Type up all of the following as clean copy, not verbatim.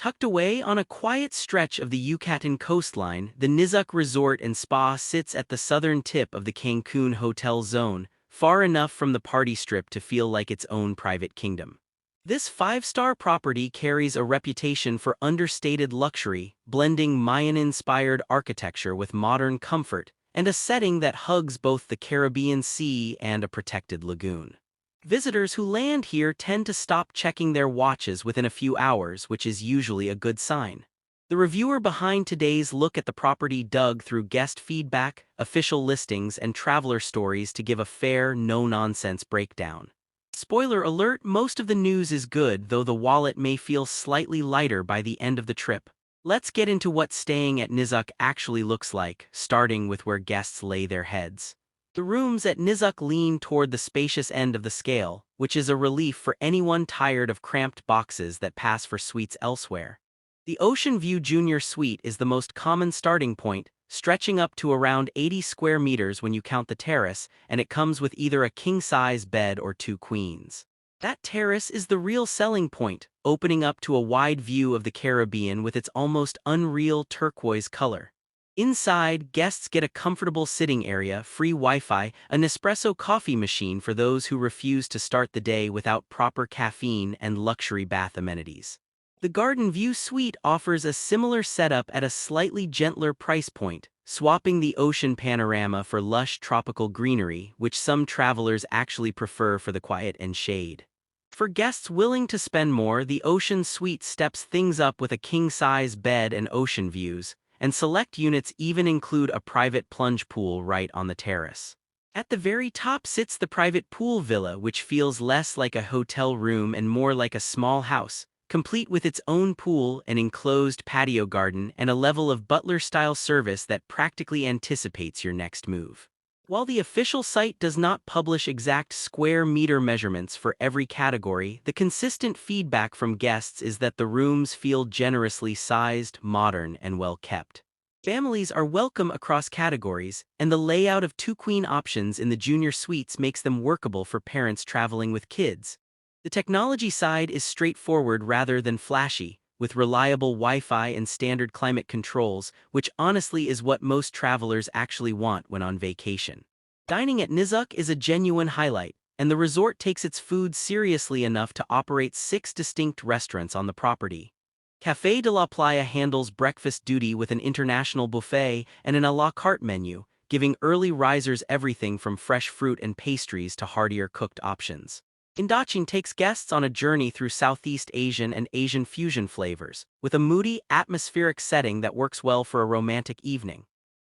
Tucked away on a quiet stretch of the Yucatan coastline, the Nizuc Resort and Spa sits at the southern tip of the Cancun hotel zone, far enough from the party strip to feel like its own private kingdom. This five-star property carries a reputation for understated luxury, blending Mayan-inspired architecture with modern comfort, and a setting that hugs both the Caribbean Sea and a protected lagoon. Visitors who land here tend to stop checking their watches within a few hours, which is usually a good sign. The reviewer behind today's look at the property dug through guest feedback, official listings, and traveler stories to give a fair, no-nonsense breakdown. Spoiler alert, most of the news is good, though the wallet may feel slightly lighter by the end of the trip. Let's get into what staying at Nizuc actually looks like, starting with where guests lay their heads. The rooms at Nizuc lean toward the spacious end of the scale, which is a relief for anyone tired of cramped boxes that pass for suites elsewhere. The Ocean View Junior Suite is the most common starting point, stretching up to around 80 square meters when you count the terrace, and it comes with either a king-size bed or two queens. That terrace is the real selling point, opening up to a wide view of the Caribbean with its almost unreal turquoise color. Inside, guests get a comfortable sitting area, free Wi-Fi, a Nespresso coffee machine for those who refuse to start the day without proper caffeine, and luxury bath amenities. The Garden View Suite offers a similar setup at a slightly gentler price point, swapping the ocean panorama for lush tropical greenery, which some travelers actually prefer for the quiet and shade. For guests willing to spend more, the Ocean Suite steps things up with a king-size bed and ocean views, and select units even include a private plunge pool right on the terrace. At the very top sits the private pool villa, which feels less like a hotel room and more like a small house, complete with its own pool, an enclosed patio garden, and a level of butler-style service that practically anticipates your next move. While the official site does not publish exact square meter measurements for every category, the consistent feedback from guests is that the rooms feel generously sized, modern, and well kept. Families are welcome across categories, and the layout of two queen options in the junior suites makes them workable for parents traveling with kids. The technology side is straightforward rather than flashy, with reliable Wi-Fi and standard climate controls, which honestly is what most travelers actually want when on vacation. Dining at Nizuc is a genuine highlight, and the resort takes its food seriously enough to operate 6 distinct restaurants on the property. Café de la Playa handles breakfast duty with an international buffet and an à la carte menu, giving early risers everything from fresh fruit and pastries to heartier cooked options. Indochin takes guests on a journey through Southeast Asian and Asian fusion flavors, with a moody, atmospheric setting that works well for a romantic evening.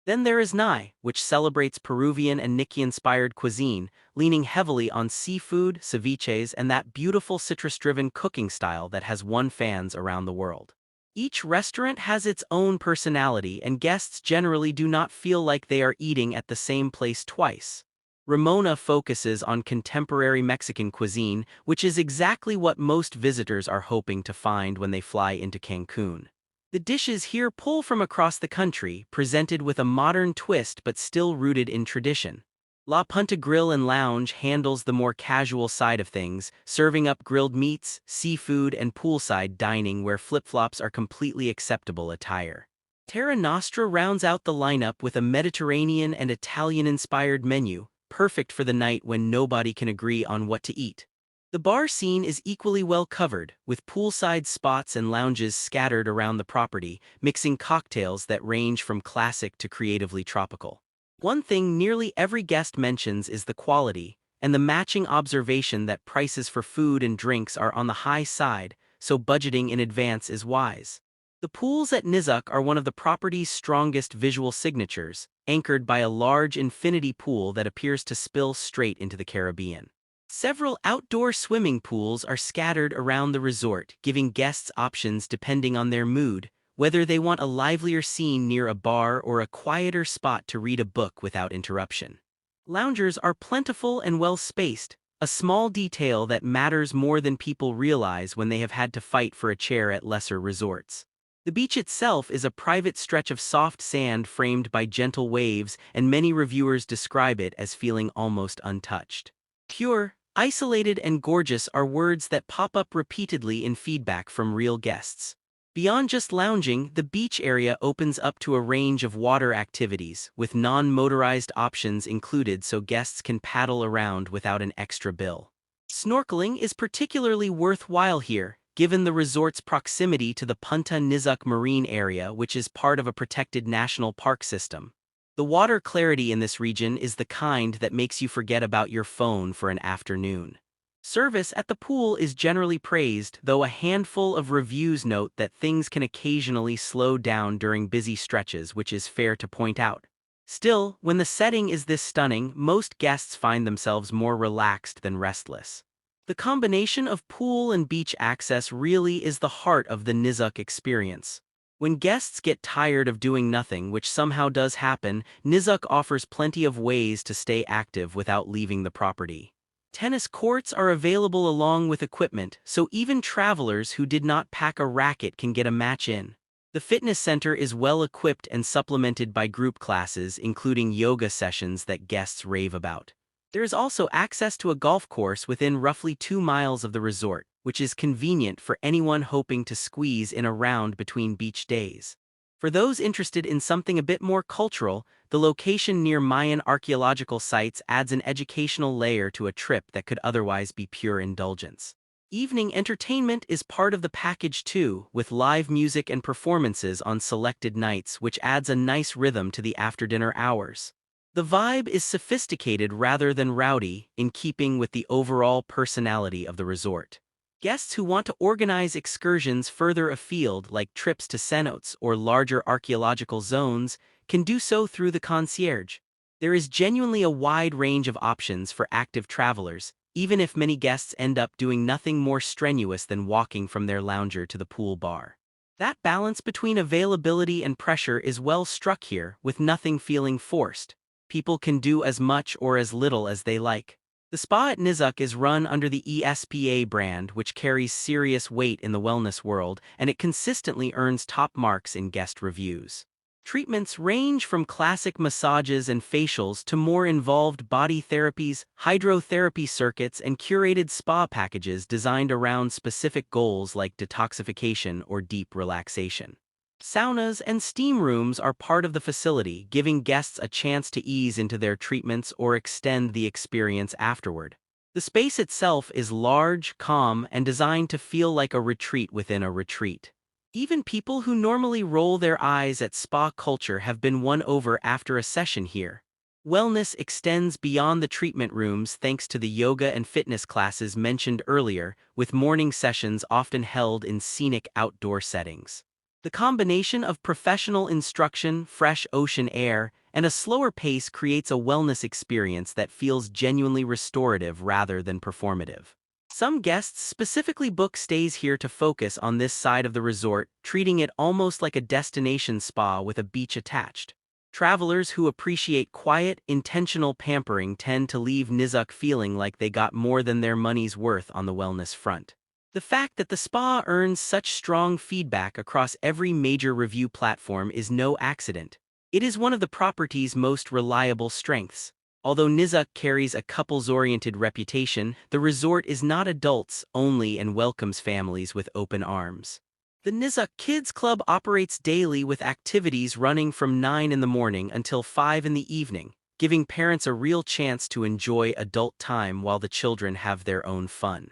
Then there is Nai, which celebrates Peruvian and Nikki-inspired cuisine, leaning heavily on seafood, ceviches, and that beautiful citrus-driven cooking style that has won fans around the world. Each restaurant has its own personality, and guests generally do not feel like they are eating at the same place twice. Ramona focuses on contemporary Mexican cuisine, which is exactly what most visitors are hoping to find when they fly into Cancun. The dishes here pull from across the country, presented with a modern twist but still rooted in tradition. La Punta Grill and Lounge handles the more casual side of things, serving up grilled meats, seafood, and poolside dining where flip-flops are completely acceptable attire. Terra Nostra rounds out the lineup with a Mediterranean and Italian-inspired menu, perfect for the night when nobody can agree on what to eat. The bar scene is equally well covered, with poolside spots and lounges scattered around the property, mixing cocktails that range from classic to creatively tropical. One thing nearly every guest mentions is the quality, and the matching observation that prices for food and drinks are on the high side, so budgeting in advance is wise. The pools at Nizuc are one of the property's strongest visual signatures, anchored by a large infinity pool that appears to spill straight into the Caribbean. Several outdoor swimming pools are scattered around the resort, giving guests options depending on their mood, whether they want a livelier scene near a bar or a quieter spot to read a book without interruption. Loungers are plentiful and well-spaced, a small detail that matters more than people realize when they have had to fight for a chair at lesser resorts. The beach itself is a private stretch of soft sand framed by gentle waves, and many reviewers describe it as feeling almost untouched. Pure, isolated, and gorgeous are words that pop up repeatedly in feedback from real guests. Beyond just lounging, the beach area opens up to a range of water activities, with non-motorized options included so guests can paddle around without an extra bill. Snorkeling is particularly worthwhile here, given the resort's proximity to the Punta Nizuc Marine Area, which is part of a protected national park system. The water clarity in this region is the kind that makes you forget about your phone for an afternoon. Service at the pool is generally praised, though a handful of reviews note that things can occasionally slow down during busy stretches, which is fair to point out. Still, when the setting is this stunning, most guests find themselves more relaxed than restless. The combination of pool and beach access really is the heart of the Nizuc experience. When guests get tired of doing nothing, which somehow does happen, Nizuc offers plenty of ways to stay active without leaving the property. Tennis courts are available along with equipment, so even travelers who did not pack a racket can get a match in. The fitness center is well equipped and supplemented by group classes, including yoga sessions that guests rave about. There is also access to a golf course within roughly 2 miles of the resort, which is convenient for anyone hoping to squeeze in a round between beach days. For those interested in something a bit more cultural, the location near Mayan archaeological sites adds an educational layer to a trip that could otherwise be pure indulgence. Evening entertainment is part of the package too, with live music and performances on selected nights, which adds a nice rhythm to the after-dinner hours. The vibe is sophisticated rather than rowdy, in keeping with the overall personality of the resort. Guests who want to organize excursions further afield, like trips to cenotes or larger archaeological zones, can do so through the concierge. There is genuinely a wide range of options for active travelers, even if many guests end up doing nothing more strenuous than walking from their lounger to the pool bar. That balance between availability and pressure is well struck here, with nothing feeling forced. People can do as much or as little as they like. The spa at Nizuc is run under the ESPA brand, which carries serious weight in the wellness world, and it consistently earns top marks in guest reviews. Treatments range from classic massages and facials to more involved body therapies, hydrotherapy circuits, and curated spa packages designed around specific goals like detoxification or deep relaxation. Saunas and steam rooms are part of the facility, giving guests a chance to ease into their treatments or extend the experience afterward. The space itself is large, calm, and designed to feel like a retreat within a retreat. Even people who normally roll their eyes at spa culture have been won over after a session here. Wellness extends beyond the treatment rooms thanks to the yoga and fitness classes mentioned earlier, with morning sessions often held in scenic outdoor settings. The combination of professional instruction, fresh ocean air, and a slower pace creates a wellness experience that feels genuinely restorative rather than performative. Some guests specifically book stays here to focus on this side of the resort, treating it almost like a destination spa with a beach attached. Travelers who appreciate quiet, intentional pampering tend to leave Nizuc feeling like they got more than their money's worth on the wellness front. The fact that the spa earns such strong feedback across every major review platform is no accident. It is one of the property's most reliable strengths. Although Nizuc carries a couples-oriented reputation, the resort is not adults-only and welcomes families with open arms. The Nizuc Kids Club operates daily with activities running from 9 in the morning until 5 in the evening, giving parents a real chance to enjoy adult time while the children have their own fun.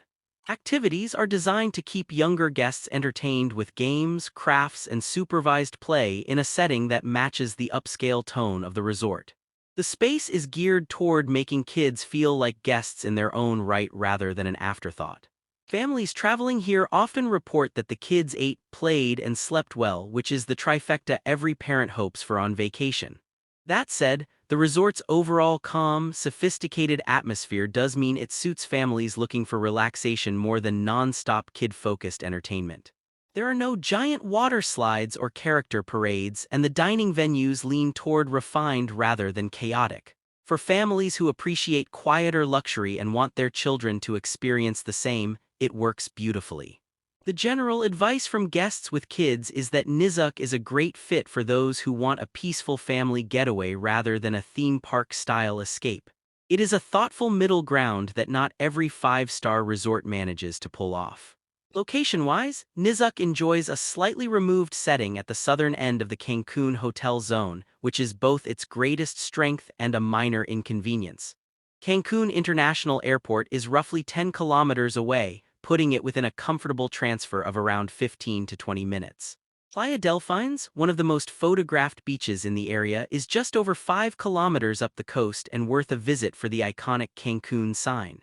Activities are designed to keep younger guests entertained with games, crafts, and supervised play in a setting that matches the upscale tone of the resort. The space is geared toward making kids feel like guests in their own right rather than an afterthought. Families traveling here often report that the kids ate, played, and slept well, which is the trifecta every parent hopes for on vacation. That said, the resort's overall calm, sophisticated atmosphere does mean it suits families looking for relaxation more than non-stop kid-focused entertainment. There are no giant water slides or character parades, and the dining venues lean toward refined rather than chaotic. For families who appreciate quieter luxury and want their children to experience the same, it works beautifully. The general advice from guests with kids is that Nizuc is a great fit for those who want a peaceful family getaway rather than a theme park-style escape. It is a thoughtful middle ground that not every five-star resort manages to pull off. Location-wise, Nizuc enjoys a slightly removed setting at the southern end of the Cancun hotel zone, which is both its greatest strength and a minor inconvenience. Cancun International Airport is roughly 10 kilometers away, putting it within a comfortable transfer of around 15 to 20 minutes. Playa Delfines, one of the most photographed beaches in the area, is just over 5 kilometers up the coast and worth a visit for the iconic Cancun sign.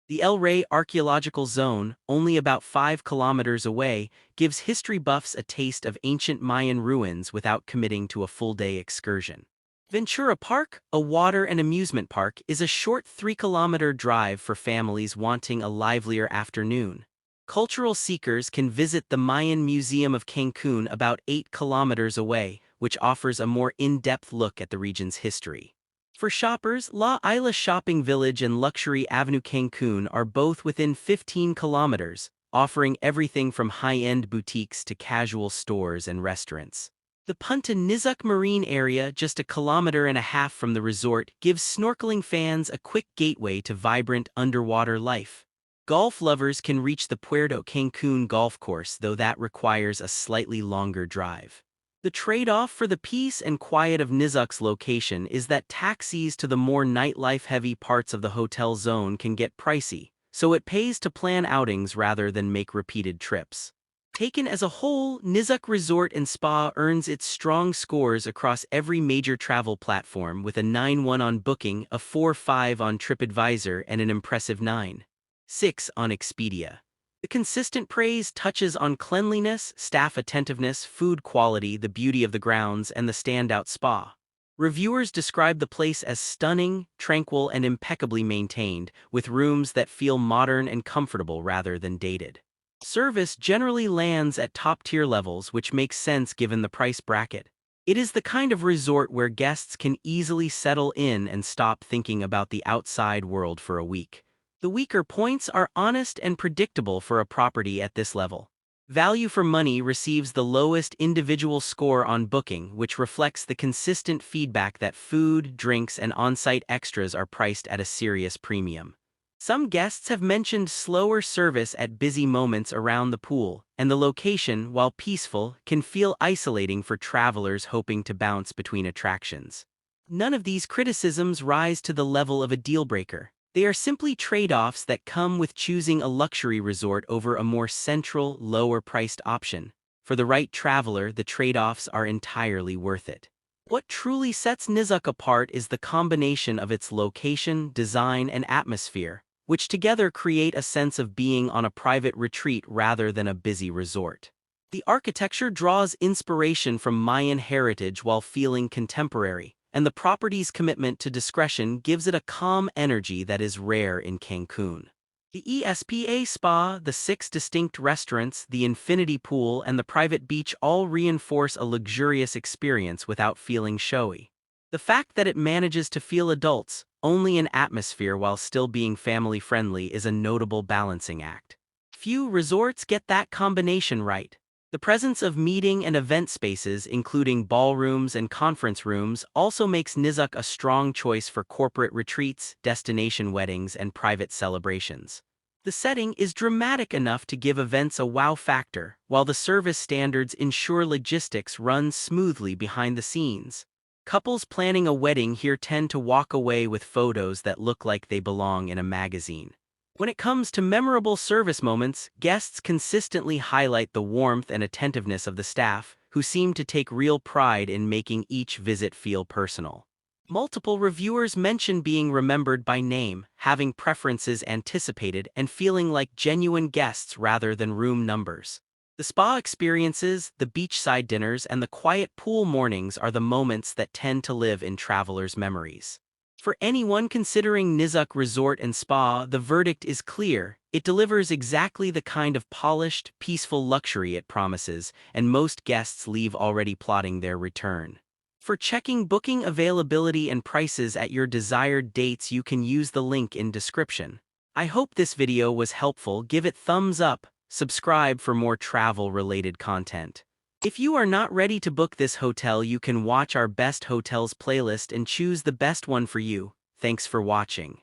The El Rey Archaeological Zone, only about 5 kilometers away, gives history buffs a taste of ancient Mayan ruins without committing to a full-day excursion. Ventura Park, a water and amusement park, is a short 3-kilometer drive for families wanting a livelier afternoon. Cultural seekers can visit the Mayan Museum of Cancun about 8 kilometers away, which offers a more in-depth look at the region's history. For shoppers, La Isla Shopping Village and Luxury Avenue Cancun are both within 15 kilometers, offering everything from high-end boutiques to casual stores and restaurants. The Punta Nizuc Marine area, just 1.5 kilometers from the resort, gives snorkeling fans a quick gateway to vibrant underwater life. Golf lovers can reach the Puerto Cancun golf course, though that requires a slightly longer drive. The trade-off for the peace and quiet of Nizuc's location is that taxis to the more nightlife-heavy parts of the hotel zone can get pricey, so it pays to plan outings rather than make repeated trips. Taken as a whole, Nizuc Resort and Spa earns its strong scores across every major travel platform with a 9.1 on Booking, a 4.5 on TripAdvisor, and an impressive 9.6 on Expedia. The consistent praise touches on cleanliness, staff attentiveness, food quality, the beauty of the grounds, and the standout spa. Reviewers describe the place as stunning, tranquil, and impeccably maintained, with rooms that feel modern and comfortable rather than dated. Service generally lands at top-tier levels, which makes sense given the price bracket. It is the kind of resort where guests can easily settle in and stop thinking about the outside world for a week. The weaker points are honest and predictable for a property at this level. Value for money receives the lowest individual score on Booking, which reflects the consistent feedback that food, drinks, and on-site extras are priced at a serious premium. Some guests have mentioned slower service at busy moments around the pool, and the location, while peaceful, can feel isolating for travelers hoping to bounce between attractions. None of these criticisms rise to the level of a deal-breaker. They are simply trade-offs that come with choosing a luxury resort over a more central, lower-priced option. For the right traveler, the trade-offs are entirely worth it. What truly sets Nizuc apart is the combination of its location, design, and atmosphere, which together create a sense of being on a private retreat rather than a busy resort. The architecture draws inspiration from Mayan heritage while feeling contemporary, and the property's commitment to discretion gives it a calm energy that is rare in Cancun. The ESPA spa, the 6 distinct restaurants, the infinity pool, and the private beach all reinforce a luxurious experience without feeling showy. The fact that it manages to feel adults-only an atmosphere while still being family-friendly is a notable balancing act. Few resorts get that combination right. The presence of meeting and event spaces, including ballrooms and conference rooms, also makes Nizuc a strong choice for corporate retreats, destination weddings, and private celebrations. The setting is dramatic enough to give events a wow factor, while the service standards ensure logistics run smoothly behind the scenes. Couples planning a wedding here tend to walk away with photos that look like they belong in a magazine. When it comes to memorable service moments, guests consistently highlight the warmth and attentiveness of the staff, who seem to take real pride in making each visit feel personal. Multiple reviewers mention being remembered by name, having preferences anticipated, and feeling like genuine guests rather than room numbers. The spa experiences, the beachside dinners, and the quiet pool mornings are the moments that tend to live in travelers' memories. For anyone considering Nizuc Resort and Spa, the verdict is clear. It delivers exactly the kind of polished, peaceful luxury it promises, and most guests leave already plotting their return. For checking booking availability and prices at your desired dates, you can use the link in description. I hope this video was helpful. Give it thumbs up, subscribe for more travel-related content. If you are not ready to book this hotel, you can watch our best hotels playlist and choose the best one for you. Thanks for watching.